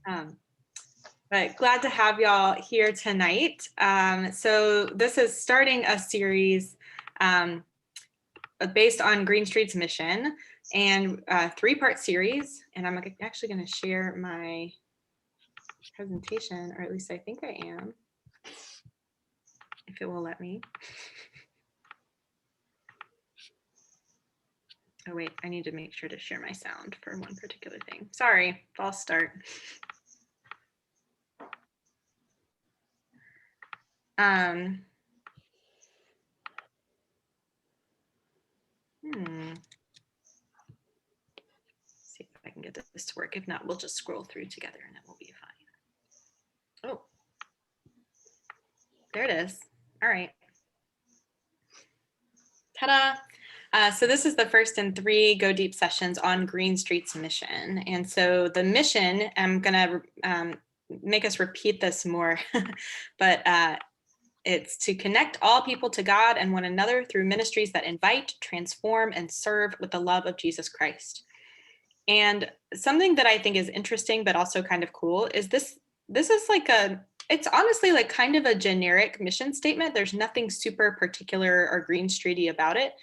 Um, but glad to have y'all here tonight. So this is starting a series based on Green Street's mission, and a three-part series. And I'm actually going to share my presentation, or at least I think I am, if it will let me. Oh wait, I need to make sure to share my sound for one particular thing. Sorry, false start. See if I can get this to work. If not, we'll just scroll through together and it will be fine. Oh, there it is. All right. Ta-da. So this is the first in 3 Go Deep sessions on Green Street's mission. And so the mission, I'm gonna make us repeat this more, but it's to connect all people to God and one another through ministries that invite, transform, and serve with the love of Jesus Christ. And something that I think is interesting, but also kind of cool, is this is like it's honestly like kind of a generic mission statement. There's nothing super particular or Green Streety about it,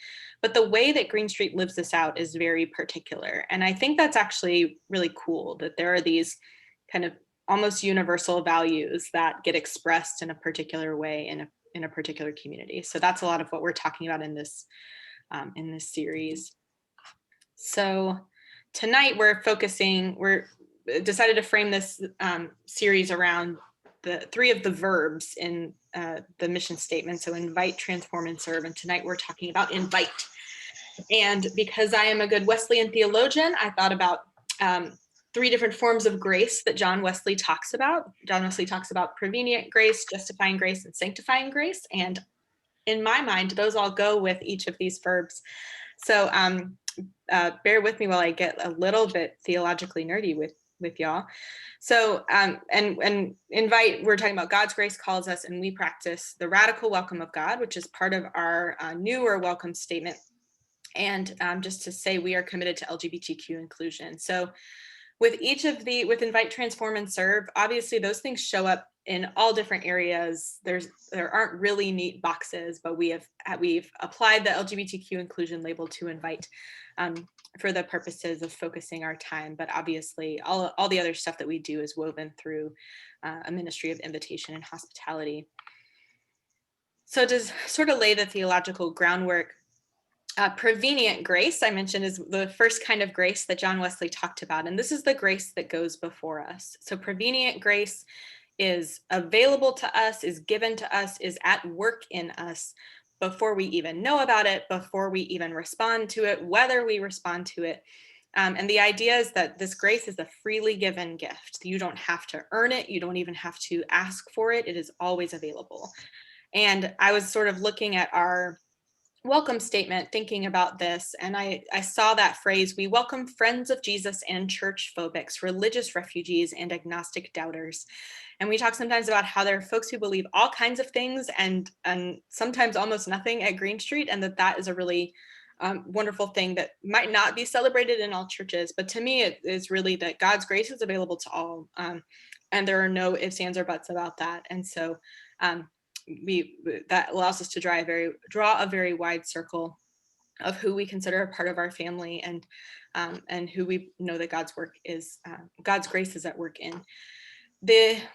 but the way that Green Street lives this out is very particular. And I think that's actually really cool, that there are these kind of almost universal values that get expressed in a particular way in a particular community. So that's a lot of what we're talking about in this series. So tonight we're decided to frame this series around the 3 of the verbs in the mission statement. So invite, transform, and serve. And tonight we're talking about invite. And because I am a good Wesleyan theologian, I thought about 3 different forms of grace that John Wesley talks about. John Wesley talks about prevenient grace, justifying grace, and sanctifying grace. And in my mind, those all go with each of these verbs. So bear with me while I get a little bit theologically nerdy with y'all. So and invite, we're talking about God's grace calls us, and we practice the radical welcome of God, which is part of our newer welcome statement. And just to say, we are committed to LGBTQ inclusion. So with with invite, transform, and serve, obviously those things show up in all different areas. There aren't really neat boxes, but we've applied the LGBTQ inclusion label to invite for the purposes of focusing our time. But obviously all the other stuff that we do is woven through a ministry of invitation and hospitality. So to sort of lay the theological groundwork, prevenient grace, I mentioned, is the first kind of grace that John Wesley talked about. And this is the grace that goes before us. So prevenient grace is available to us, is given to us, is at work in us before we even know about it, before we even respond to it, whether we respond to it. And the idea is that this grace is a freely given gift. You don't have to earn it. You don't even have to ask for it. It is always available. And I was sort of looking at our welcome statement, thinking about this, and I saw that phrase, we welcome friends of Jesus and church phobics, religious refugees, and agnostic doubters. And we talk sometimes about how there are folks who believe all kinds of things and sometimes almost nothing at Green Street, and that is a really wonderful thing that might not be celebrated in all churches. But to me, it is really that God's grace is available to all, and there are no ifs, ands, or buts about that. And so that allows us to draw a very wide circle of who we consider a part of our family, and who we know that God's grace is at work in.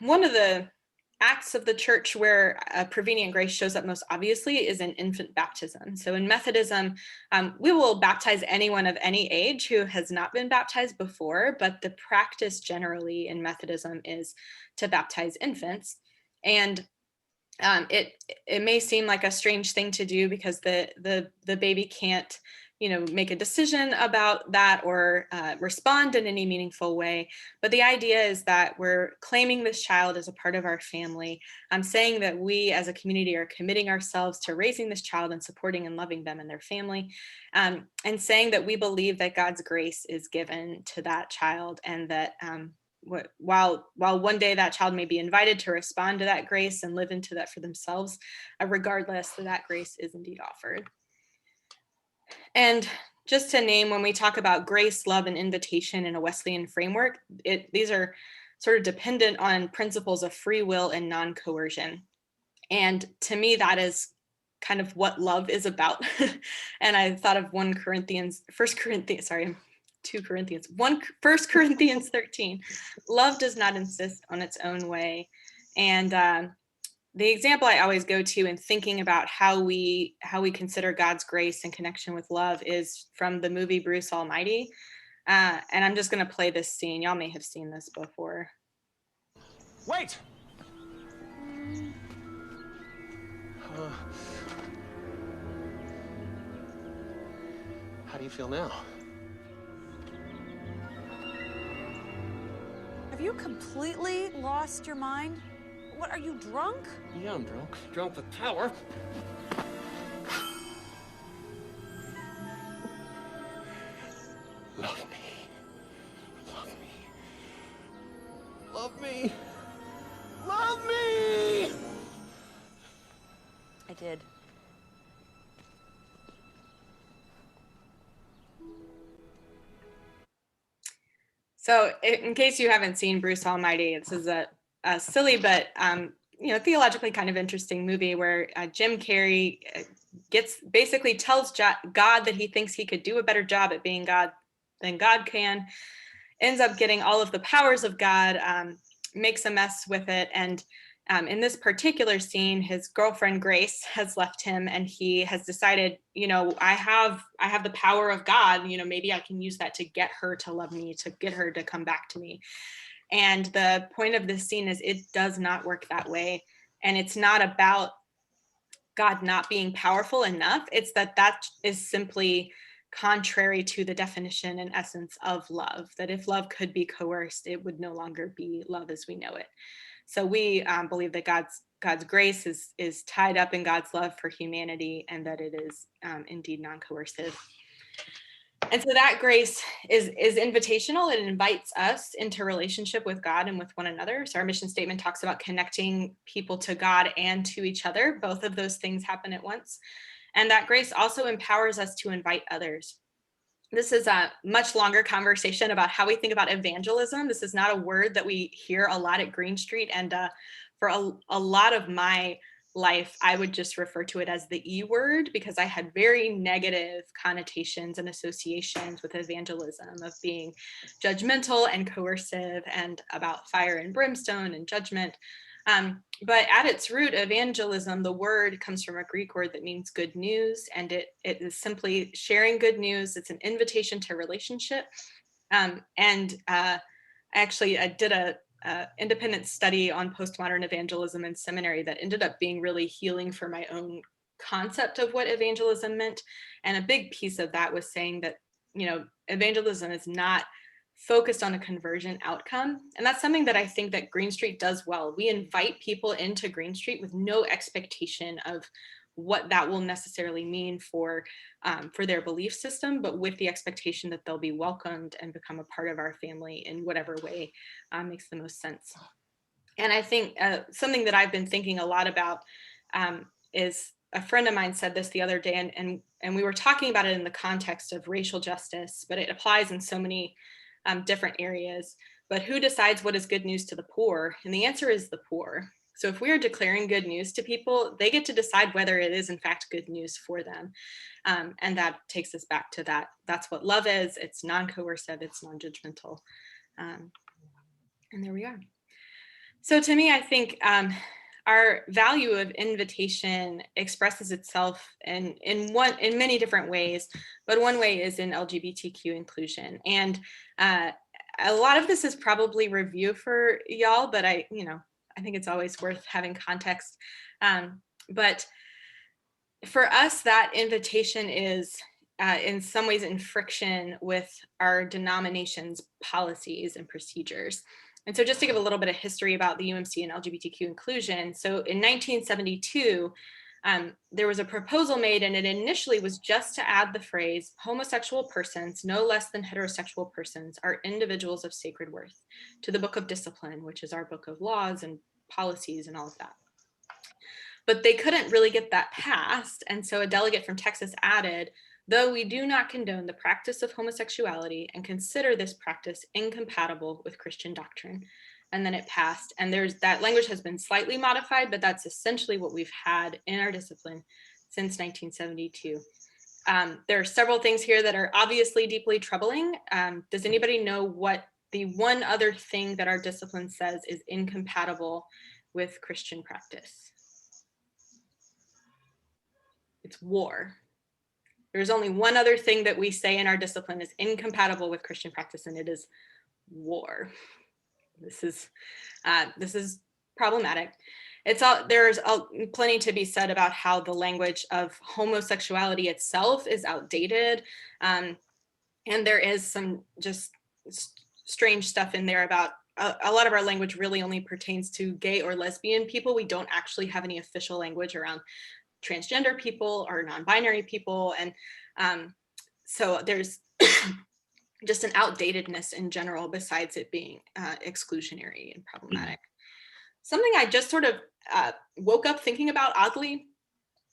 One of the acts of the church where prevenient grace shows up most obviously is in infant baptism. So in Methodism, we will baptize anyone of any age who has not been baptized before, but the practice generally in Methodism is to baptize infants. And it may seem like a strange thing to do because the baby can't, make a decision about that or respond in any meaningful way. But the idea is that we're claiming this child as a part of our family. I'm saying that we as a community are committing ourselves to raising this child and supporting and loving them and their family, and saying that we believe that God's grace is given to that child, and that while one day that child may be invited to respond to that grace and live into that for themselves, regardless, that grace is indeed offered. And just to name, when we talk about grace, love, and invitation in a Wesleyan framework, these are sort of dependent on principles of free will and non-coercion. And to me, that is kind of what love is about. And I thought of 1 Corinthians 13. Love does not insist on its own way. And the example I always go to in thinking about how we consider God's grace in connection with love is from the movie Bruce Almighty. And I'm just going to play this scene. Y'all may have seen this before. Wait! How do you feel now? Have you completely lost your mind? What, are you drunk? Yeah, I'm drunk. Drunk with power. Love me. Love me. Love me. Love me! I did. So in case you haven't seen Bruce Almighty, this is a silly but theologically kind of interesting movie where Jim Carrey basically tells God that he thinks he could do a better job at being God than God can, ends up getting all of the powers of God, makes a mess with it, and in this particular scene, his girlfriend Grace has left him, and he has decided, I have the power of God. Maybe I can use that to get her to love me, to get her to come back to me. And the point of this scene is it does not work that way, and it's not about God not being powerful enough. It's that is simply contrary to the definition and essence of love. That if love could be coerced, it would no longer be love as we know it. So we believe that God's grace is tied up in God's love for humanity, and that it is indeed non-coercive. And so that grace is invitational. It invites us into relationship with God and with one another. So our mission statement talks about connecting people to God and to each other. Both of those things happen at once. And that grace also empowers us to invite others. This is a much longer conversation about how we think about evangelism. This is not a word that we hear a lot at Green Street. And for a lot of my life, I would just refer to it as the E word, because I had very negative connotations and associations with evangelism of being judgmental and coercive and about fire and brimstone and judgment. But at its root, evangelism, the word comes from a Greek word that means good news, and it is simply sharing good news. It's an invitation to relationship. I did a independent study on postmodern evangelism in seminary that ended up being really healing for my own concept of what evangelism meant. And a big piece of that was saying that, evangelism is not focused on a conversion outcome. And that's something that I think that Green Street does well. We invite people into Green Street with no expectation of what that will necessarily mean for their belief system, but with the expectation that they'll be welcomed and become a part of our family in whatever way makes the most sense. And I think something that I've been thinking a lot about is a friend of mine said this the other day, and we were talking about it in the context of racial justice, but it applies in so many different areas. But who decides what is good news to the poor? And the answer is the poor. So if we are declaring good news to people, they get to decide whether it is in fact good news for them. And that takes us back to that. That's what love is. It's non-coercive, it's non-judgmental. And there we are. So to me, I think our value of invitation expresses itself in many different ways, but one way is in LGBTQ inclusion. And a lot of this is probably review for y'all, but I think it's always worth having context. But for us, that invitation is in some ways in friction with our denomination's policies and procedures. And so just to give a little bit of history about the UMC and LGBTQ inclusion. So in 1972, there was a proposal made, and it initially was just to add the phrase, homosexual persons, no less than heterosexual persons, are individuals of sacred worth, to the Book of Discipline, which is our book of laws and policies and all of that. But they couldn't really get that passed. And so a delegate from Texas added, though we do not condone the practice of homosexuality and consider this practice incompatible with Christian doctrine. and then it passed. And that language has been slightly modified, but that's essentially what we've had in our discipline since 1972. There are several things here that are obviously deeply troubling. Does anybody know what the one other thing that our discipline says is incompatible with Christian practice? It's war. There's only one other thing that we say in our discipline is incompatible with Christian practice, and it is war. This is problematic. There's plenty to be said about how the language of homosexuality itself is outdated, and there is some just strange stuff in there about a lot of our language really only pertains to gay or lesbian people. We don't actually have any official language around transgender people or non-binary people, and so there's just an outdatedness in general besides it being exclusionary and problematic. Something I just sort of woke up thinking about oddly,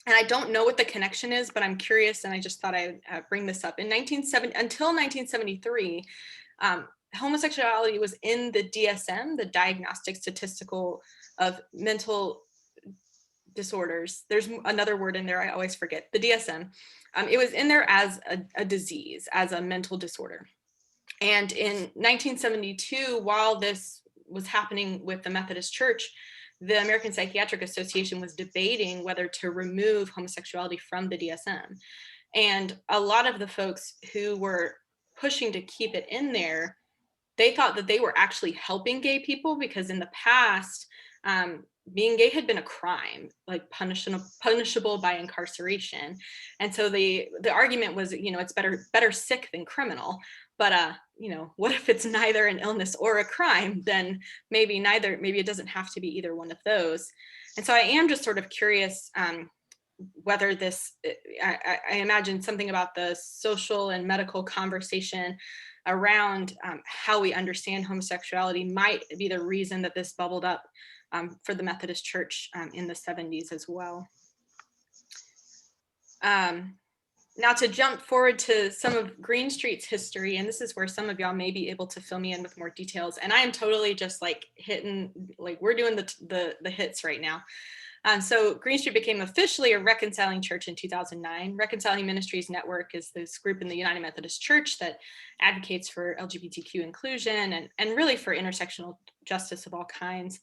and I don't know what the connection is, but I'm curious, and I just thought I'd bring this up. Until 1973, homosexuality was in the DSM, the Diagnostic Statistical of Mental Disorders. There's another word in there I always forget, the DSM. It was in there as a disease, as a mental disorder. And in 1972, while this was happening with the Methodist Church, the American Psychiatric Association was debating whether to remove homosexuality from the DSM. And a lot of the folks who were pushing to keep it in there, they thought that they were actually helping gay people, because in the past, being gay had been a crime, like punishable by incarceration. And so the argument was, it's better sick than criminal. But what if it's neither an illness or a crime? Then maybe it doesn't have to be either one of those. And so I am just sort of curious whether this, I imagine something about the social and medical conversation around how we understand homosexuality might be the reason that this bubbled up for the Methodist Church in the 70s as well. Now to jump forward to some of Green Street's history, and this is where some of y'all may be able to fill me in with more details. And I am totally just like we're doing the hits right now. So Green Street became officially a reconciling church in 2009. Reconciling Ministries Network is this group in the United Methodist Church that advocates for LGBTQ inclusion and really for intersectional justice of all kinds.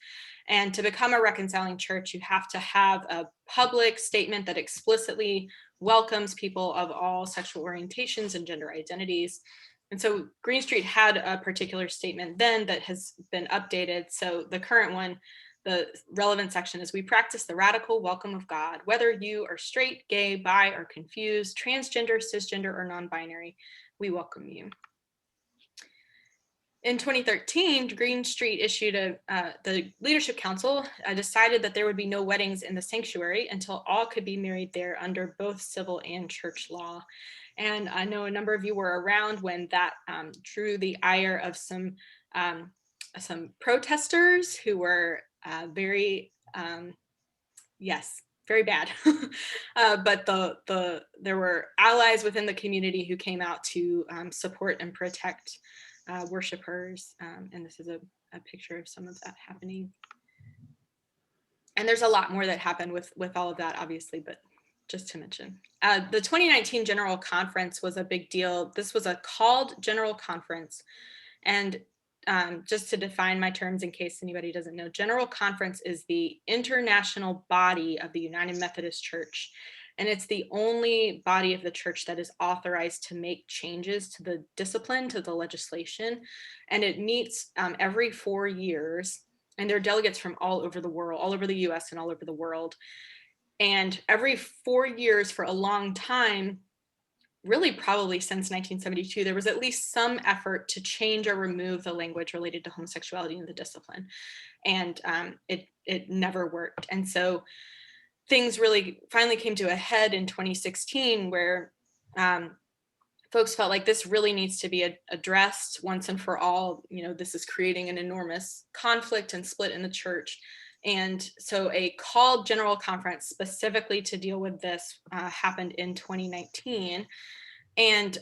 And to become a reconciling church, you have to have a public statement that explicitly welcomes people of all sexual orientations and gender identities. And so Green Street had a particular statement then that has been updated. So the current one, the relevant section is: we practice the radical welcome of God, whether you are straight, gay, bi, or confused, transgender, cisgender, or non-binary, we welcome you. In 2013, Green Street issued the Leadership Council decided that there would be no weddings in the sanctuary until all could be married there under both civil and church law. And I know a number of you were around when that drew the ire of some protesters who were very bad. But there were allies within the community who came out to support and protect worshipers, and this is a picture of some of that happening. And there's a lot more that happened with all of that, obviously, but just to mention. The 2019 General Conference was a big deal. This was a called General Conference. And just to define my terms in case anybody doesn't know, General Conference is the international body of the United Methodist Church. And it's the only body of the church that is authorized to make changes to the discipline, to the legislation. And it meets every 4 years. And there are delegates from all over the world, all over the US and all over the world. And every 4 years for a long time, really probably since 1972, there was at least some effort to change or remove the language related to homosexuality in the discipline. And it never worked. And so things really finally came to a head in 2016 where folks felt like this really needs to be addressed once and for all. This is creating an enormous conflict and split in the church. And so a called General Conference specifically to deal with this happened in 2019. And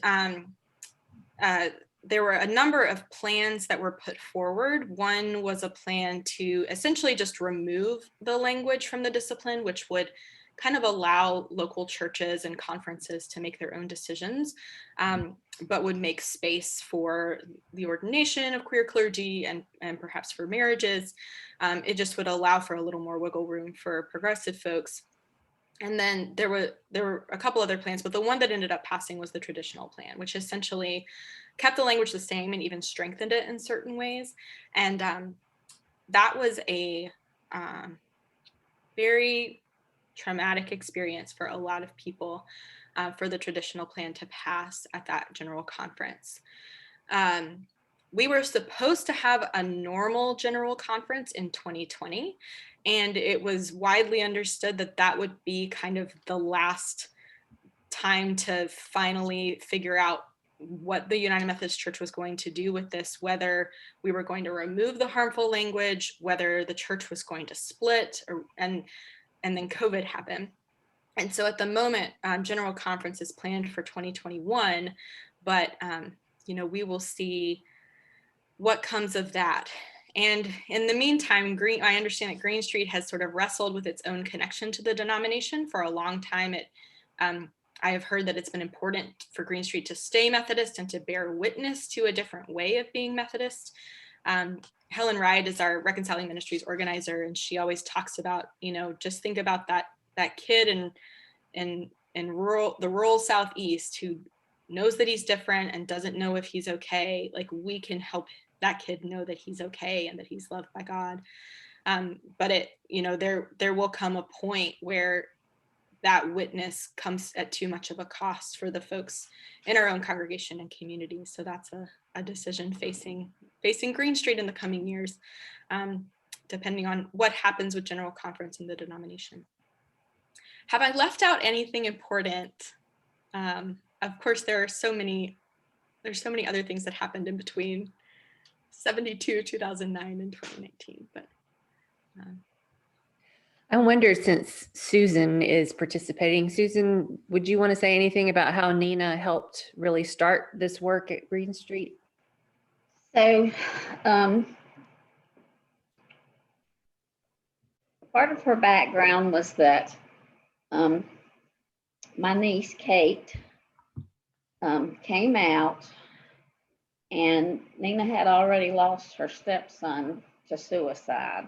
there were a number of plans that were put forward. One was a plan to essentially just remove the language from the discipline, which would kind of allow local churches and conferences to make their own decisions, but would make space for the ordination of queer clergy and perhaps for marriages. It just would allow for a little more wiggle room for progressive folks. And then there were a couple other plans, but the one that ended up passing was the traditional plan, which essentially kept the language the same and even strengthened it in certain ways. And that was a very traumatic experience for a lot of people for the traditional plan to pass at that general conference. We were supposed to have a normal general conference in 2020, and it was widely understood that that would be kind of the last time to finally figure out what the United Methodist Church was going to do with this, whether we were going to remove the harmful language, whether the church was going to split, and then COVID happened. And so at the moment, General Conference is planned for 2021, but we will see what comes of that. And in the meantime, I understand that Green Street has sort of wrestled with its own connection to the denomination for a long time. I have heard that it's been important for Green Street to stay Methodist and to bear witness to a different way of being Methodist. Helen Wright is our Reconciling Ministries organizer, and she always talks about, just think about that kid in the rural Southeast who knows that he's different and doesn't know if he's okay. Like, we can help that kid know that he's okay and that he's loved by God. But there will come a point where that witness comes at too much of a cost for the folks in our own congregation and community. So that's a decision facing Green Street in the coming years, depending on what happens with General Conference and the denomination. Have I left out anything important? Of course, there's so many other things that happened in between 72, 2009, and 2019, but. I wonder, since Susan is participating, Susan, would you want to say anything about how Nina helped really start this work at Green Street? So, part of her background was that my niece, Kate, came out, and Nina had already lost her stepson to suicide.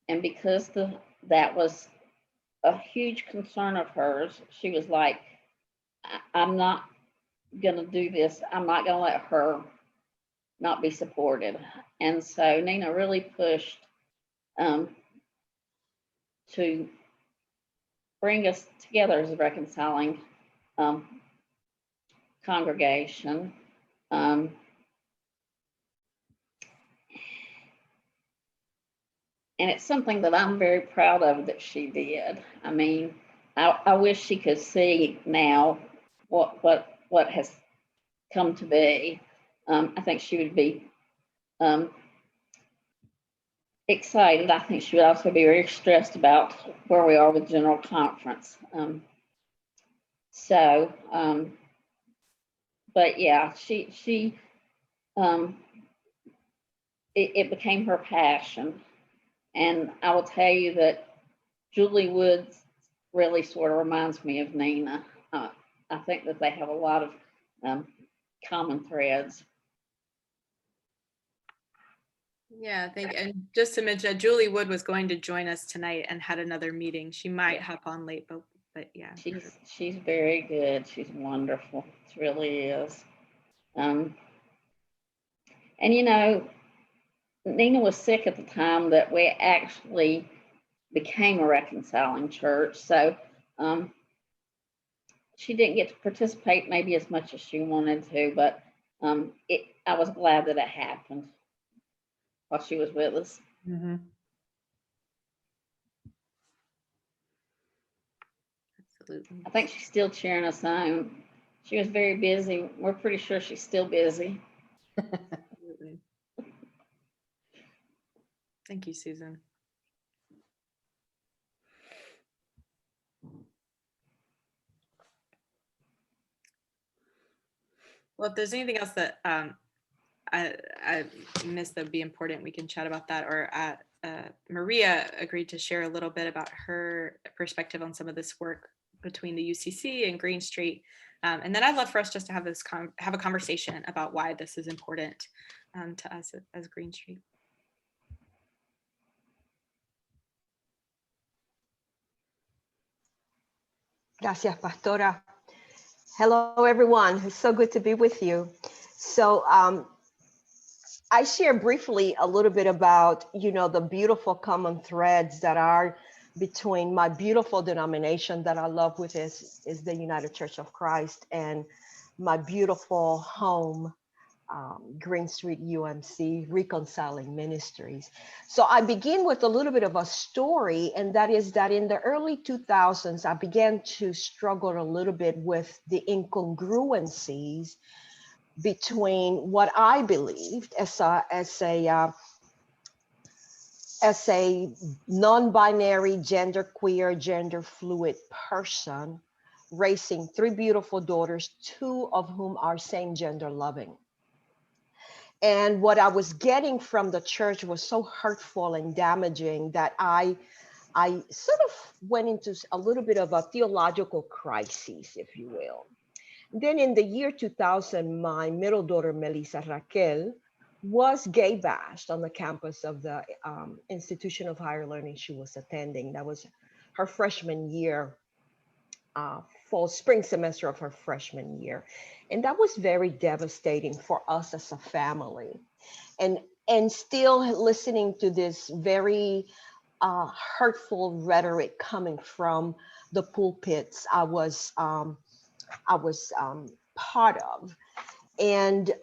And because that was a huge concern of hers, she was like, I'm not going to do this. I'm not going to let her not be supported. And so Nina really pushed to bring us together as a reconciling congregation. And it's something that I'm very proud of that she did. I mean, I wish she could see now what has come to be. I think she would be excited. I think she would also be very stressed about where we are with General Conference. But yeah, it became her passion. And I will tell you that Julie Woods really sort of reminds me of Nina. I think that they have a lot of common threads. Yeah, and just to mention, Julie Wood was going to join us tonight and had another meeting. She might hop on late, but yeah. She's very good. She's wonderful. She really is. And Nina was sick at the time that we actually became a reconciling church. So she didn't get to participate maybe as much as she wanted to, but I was glad that it happened while she was with us. Mm-hmm. Absolutely. I think she's still cheering us on. She was very busy. We're pretty sure she's still busy. Absolutely. Thank you, Susan. Well, if there's anything else that I missed that would be important, we can chat about that. Or Maria agreed to share a little bit about her perspective on some of this work between the UCC and Green Street. And then I'd love for us just to have have a conversation about why this is important to us as Green Street. Gracias, Pastora. Hello, everyone. It's so good to be with you. So I share briefly a little bit about, the beautiful common threads that are between my beautiful denomination that I love, which is the United Church of Christ, and my beautiful home, Green Street UMC Reconciling Ministries. So I begin with a little bit of a story, and that is that in the early 2000s, I began to struggle a little bit with the incongruencies between what I believed as a non-binary, genderqueer, gender fluid person, raising 3 beautiful daughters, 2 of whom are same gender loving. And what I was getting from the church was so hurtful and damaging that I sort of went into a little bit of a theological crisis, if you will. Then in the year 2000, my middle daughter, Melissa Raquel, was gay bashed on the campus of the institution of higher learning she was attending. That was her freshman year, spring semester of her freshman year. And that was very devastating for us as a family. And still listening to this very hurtful rhetoric coming from the pulpits I was part of. And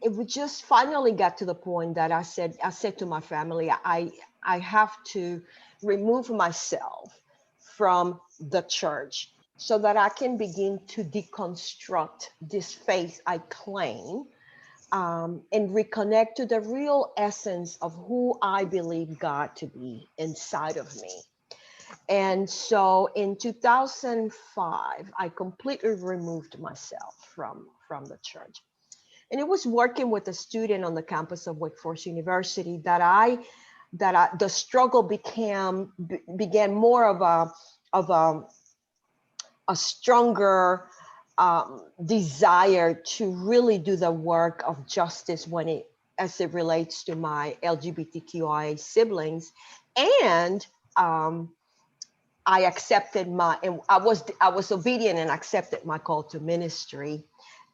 it would just finally got to the point that I said to my family, I have to remove myself from the church so that I can begin to deconstruct this faith I claim, and reconnect to the real essence of who I believe God to be inside of me. And so in 2005, I completely removed myself from the church. And it was working with a student on the campus of Wake Forest University that the struggle began more of a stronger desire to really do the work of justice as it relates to my LGBTQIA siblings. And I accepted I was obedient and accepted my call to ministry,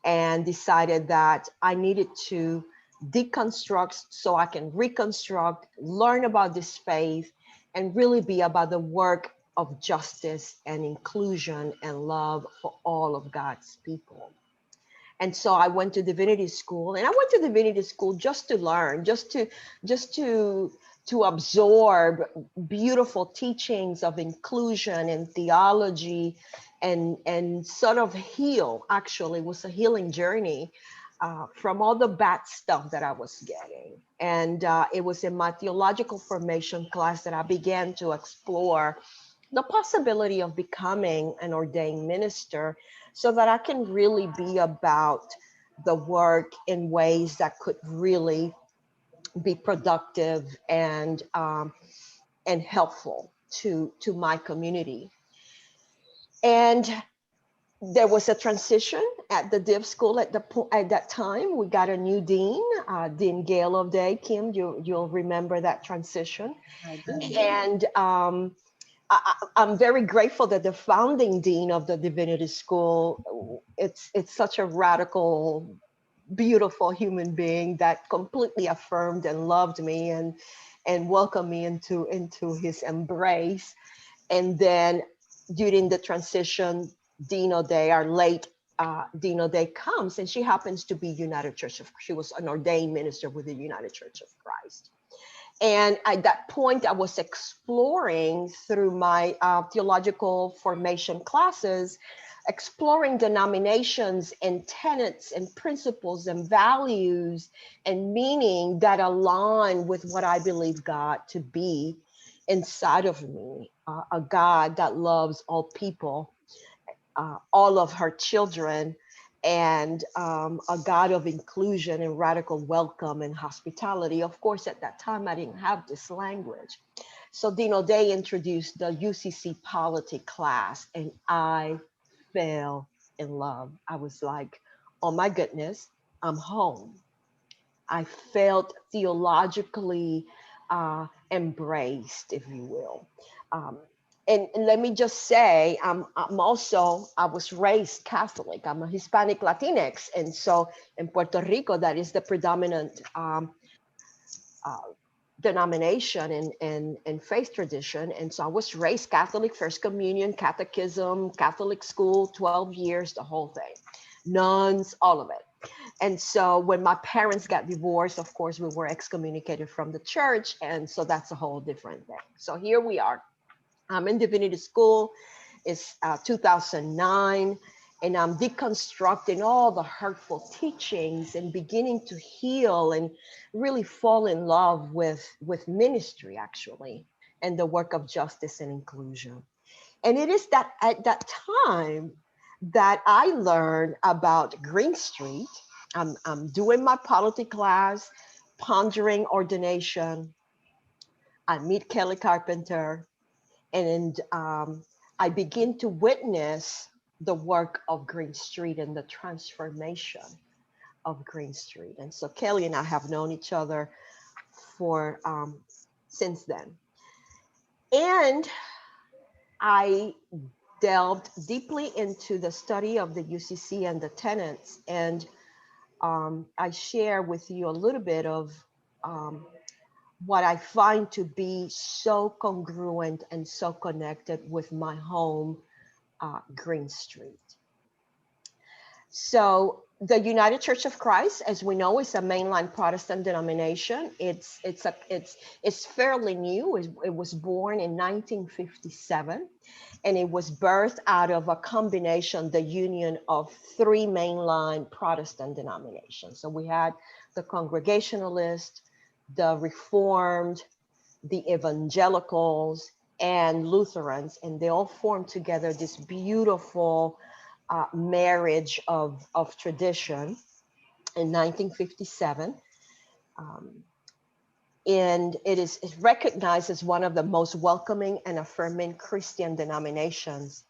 and decided that I needed to deconstruct so I can reconstruct, learn about this faith, and really be about the work of justice and inclusion and love for all of God's people. And so I went to divinity school, and I went to divinity school just to learn, just to absorb beautiful teachings of inclusion and theology, and sort of heal. Actually, it was a healing journey from all the bad stuff that I was getting. And it was in my theological formation class that I began to explore the possibility of becoming an ordained minister, so that I can really be about the work in ways that could really be productive and helpful to my community. And there was a transition at the Div School at that time. We got a new dean, Dean Gail O'Day. Kim, you'll remember that transition. And I'm very grateful that the founding dean of the Divinity School, it's such a radical, beautiful human being that completely affirmed and loved me and welcomed me into his embrace. And then during the transition, Dean O'Day, our late Dean O'Day, comes, and she happens to be United Church of, she was an ordained minister with the United Church of Christ. And at that point, I was exploring through my theological formation classes, exploring denominations and tenets and principles and values and meaning that align with what I believe God to be inside of me, a God that loves all people, all of her children, and a God of inclusion and radical welcome and hospitality. Of course, at that time, I didn't have this language. So Dean O'Day introduced the UCC polity class, and I fell in love. I was like, oh my goodness, I'm home. I felt theologically embraced, if you will. Um, and let me just say, I was raised Catholic. I'm a Hispanic Latinx. And so in Puerto Rico, that is the predominant uh, denomination and faith tradition. And so I was raised Catholic, First Communion, Catechism, Catholic school, 12 years, the whole thing. Nuns, all of it. And so when my parents got divorced, of course, we were excommunicated from the church. And so that's a whole different thing. So here we are. I'm in divinity school. It's 2009. And I'm deconstructing all the hurtful teachings and beginning to heal and really fall in love with ministry, actually, and the work of justice and inclusion. And it is that at that time that I learned about Green Street. I'm doing my polity class, pondering ordination. I meet Kelly Carpenter, and I begin to witness the work of Green Street and the transformation of Green Street. And so Kelly and I have known each other for since then. And I delved deeply into the study of the UCC and the tenets, and I share with you a little bit of what I find to be so congruent and so connected with my home, Green Street. So the United Church of Christ, as we know, is a mainline Protestant denomination. It's fairly new. It was born in 1957, and it was birthed out of a combination, the union of three mainline Protestant denominations. So we had the Congregationalist, the Reformed, the Evangelicals, and Lutherans, and they all formed together this beautiful marriage of tradition in 1957. And it is recognized as one of the most welcoming and affirming Christian denominations.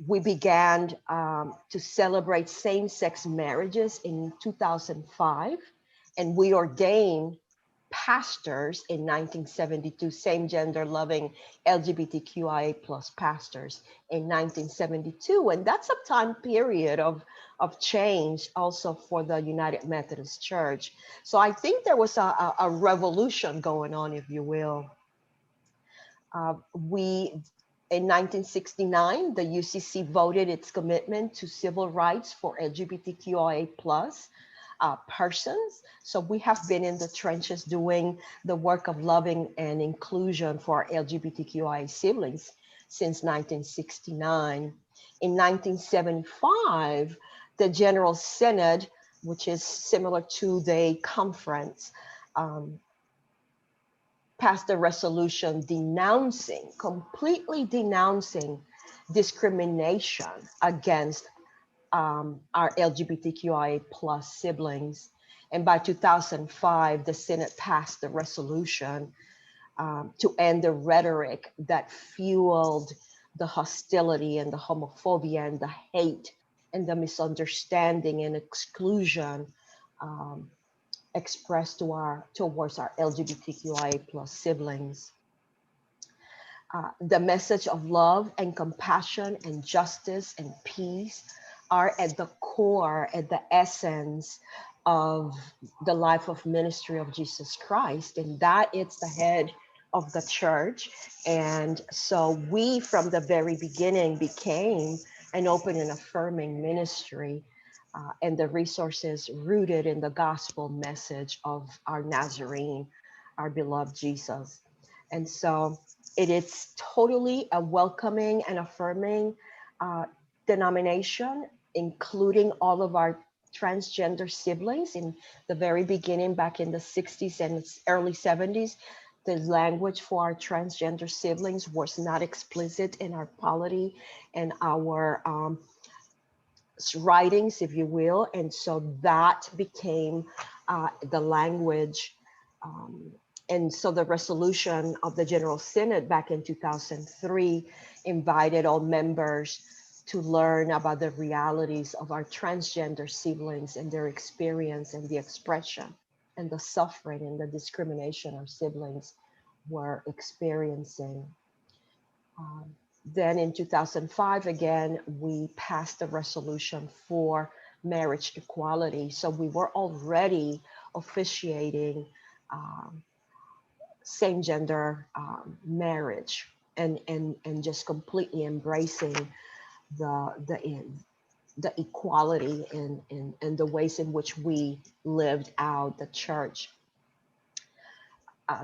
We began to celebrate same-sex marriages in 2005, and we ordained pastors in 1972, same gender loving LGBTQIA plus pastors in 1972. And that's a time period of change also for the United Methodist Church. So I think there was a revolution going on, if you will. In 1969, the UCC voted its commitment to civil rights for LGBTQIA plus persons. So we have been in the trenches doing the work of loving and inclusion for our LGBTQIA siblings since 1969. In 1975, the General Synod, which is similar to the conference, passed a resolution completely denouncing discrimination against our LGBTQIA plus siblings. And by 2005, the Senate passed the resolution to end the rhetoric that fueled the hostility and the homophobia and the hate and the misunderstanding and exclusion expressed towards our LGBTQIA plus siblings. The message of love and compassion and justice and peace are at the core, at the essence of the life of ministry of Jesus Christ, and that it's the head of the church. And so we, from the very beginning, became an open and affirming ministry, and the resources rooted in the gospel message of our Nazarene, our beloved Jesus. And so it is totally a welcoming and affirming denomination, including all of our transgender siblings. In the very beginning, back in the 60s and early 70s, the language for our transgender siblings was not explicit in our polity and our writings, if you will. And so that became the language. And so the resolution of the General Synod back in 2003 invited all members to learn about the realities of our transgender siblings and their experience and the expression and the suffering and the discrimination our siblings were experiencing. Then in 2005, again, we passed a resolution for marriage equality. So we were already officiating same gender marriage and just completely embracing the equality and the ways in which we lived out the church.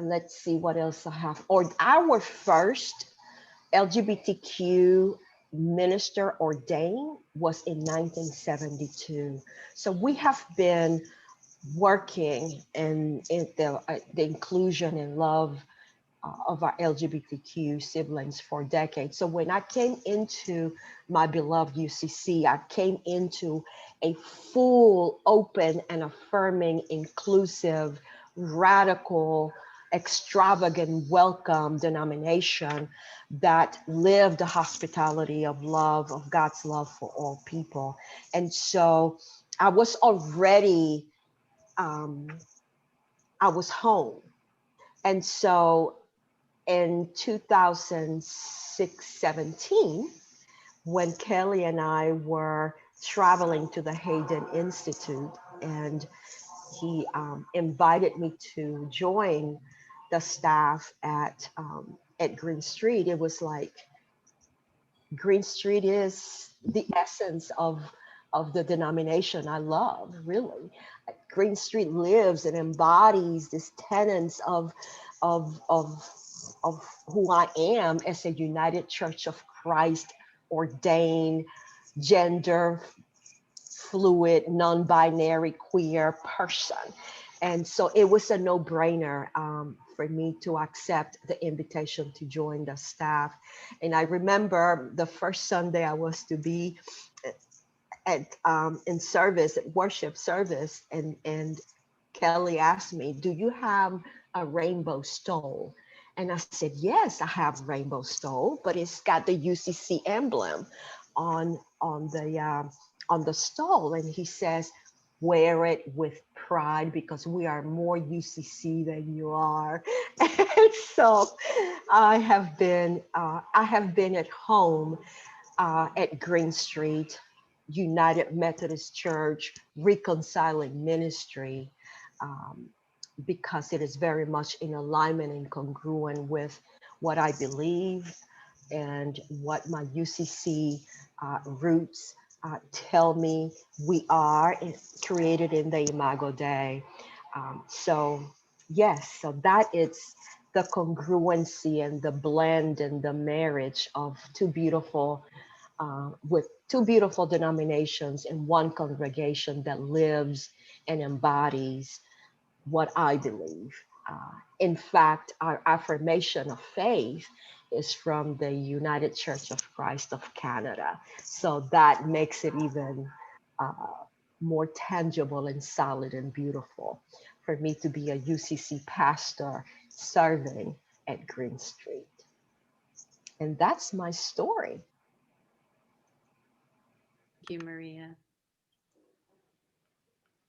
Let's see what else I have. Or our first LGBTQ minister ordained was in 1972. So we have been working in the inclusion and love of our LGBTQ siblings for decades. So when I came into my beloved UCC, I came into a full, open, and affirming, inclusive, radical, extravagant, welcome denomination that lived the hospitality of love, of God's love for all people. And so I was already, I was home. And so in 2016-17, when Kelly and I were traveling to the Hayden Institute, and he invited me to join the staff at Green Street, it was like Green Street is the essence of the denomination I love, really. Green Street lives and embodies these tenets of who I am as a United Church of Christ, ordained, gender fluid, non-binary, queer person. And so it was a no-brainer for me to accept the invitation to join the staff. And I remember the first Sunday I was to be at in service, at worship service, and Kelly asked me, "Do you have a rainbow stole?" And I said, "Yes, I have rainbow stole, but it's got the UCC emblem on the stole." And he says, "Wear it with pride because we are more UCC than you are." And so I have been at home at Green Street, United Methodist Church, Reconciling Ministry, because it is very much in alignment and congruent with what I believe and what my UCC roots tell me we are created in the Imago Dei. So yes, so that is the congruency and the blend and the marriage of two beautiful denominations in one congregation that lives and embodies what I believe. In fact, our affirmation of faith is from the United Church of Christ of Canada. So that makes it even more tangible and solid and beautiful for me to be a UCC pastor serving at Green Street. And that's my story. Thank you, Maria.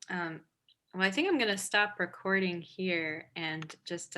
Well, I think I'm going to stop recording here and just